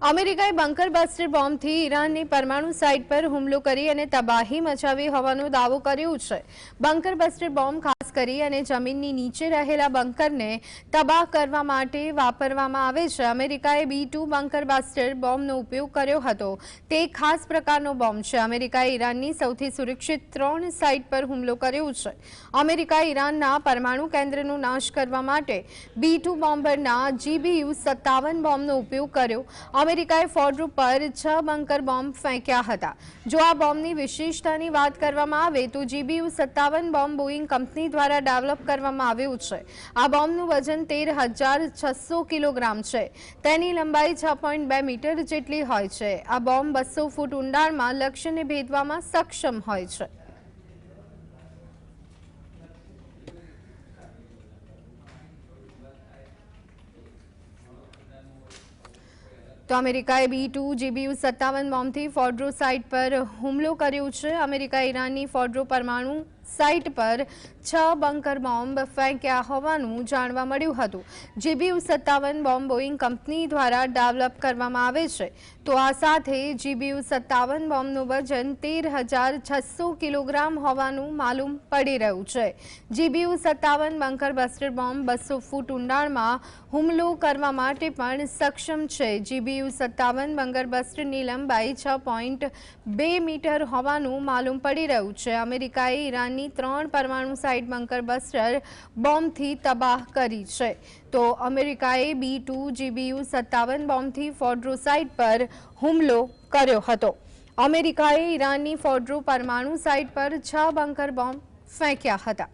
અમેરિકાએ bunker buster બોમ્બથી ઈરાનની પરમાણુ site પર હુમલો કરી અને તબાહી મચાવી હોવાનો દાવો કર્યો છે। બંકર બસ્ટર બોમ્બ ખાસ કરી અને જમીનની નીચે રહેલા બંકરને તબાહ કરવા માટે વાપરવામાં આવે છે। અમેરિકાએ B-2 બંકર બસ્ટર બોમ્બનો ઉપયોગ કર્યો હતો। તે એક ખાસ પ્રકારનો બોમ્બ છે। અમેરિકાએ ઈરાનની સૌથી સુરક્ષિત 3 સાઇટ પર હુમલો કર્યો છે। અમેરિકાએ ઈરાનના પરમાણુ કેન્દ્રનો નાશ કરવા માટે B-2 બોમ્બરના GBU-57 બોમ્બનો ઉપયોગ કર્યો। અમેરિકાએ ફોર્ડો પર 6 બંકર બોમ્બ ફેંક્યા હતા। જો આ બોમ્બની વિશેષતાની વાત કરવામાં આવે તો GBU-57 બોમ્બ બોઇંગ કંપની દ્વારા ડેવલપ કરવામાં આવ્યો છે। આ બોમ્બનું વજન 13,600 કિલોગ્રામ છે। તેની લંબાઈ 6.2 મીટર જેટલી હોય છે। આ બોમ્બ 200 ફૂટ ઊંડાણમાં લક્ષ્યને ભેદવામાં સક્ષમ હોય છે। તો અમેરિકાએ B-2 GBU-57 બોમ્બથી ફોર્ડો સાઇટ પર હુમલો કર્યો છે। અમેરિકાએ ઈરાનની ફોર્ડો પરમાણુ સાઇટ પર 6 બંકર બોમ્બ ફેંક્યા હોવાનું જાણવા મળ્યું હતું। GBU-57 બોમ્બ બોઇંગ કંપની દ્વારા ડેવલપ કરવામાં આવે છે। તો આ સાથે GBU-57 બોમ્બનું વજન 13,600 કિલોગ્રામ હોવાનું માલુમ પડી રહ્યું છે। GBU-57 બંકર બસ્ટર બોમ્બ 200 ફૂટ ઊંડાણમાં હુમલો કરવા માટે પણ સક્ષમ છે। GBU-57 બંકર બસ્ટરની લંબાઈ 6.2 મીટર હોવાનું માલુમ પડી રહ્યું છે। અમેરિકાએ ઈરાનની 3 પરમાણુ સાઇટ બંકર બસ્ટર બોમ્બથી તબાહ કરી છે। તો અમેરિકાએ B-2 GBU-57 બોમ્બથી ફોર્ડો સાઇટ પર હુમલો કર્યો હતો। અમેરિકાએ ઈરાનની ફોર્ડો પરમાણુ સાઇટ પર 6 બંકર બોમ્બ ફેંક્યા હતા।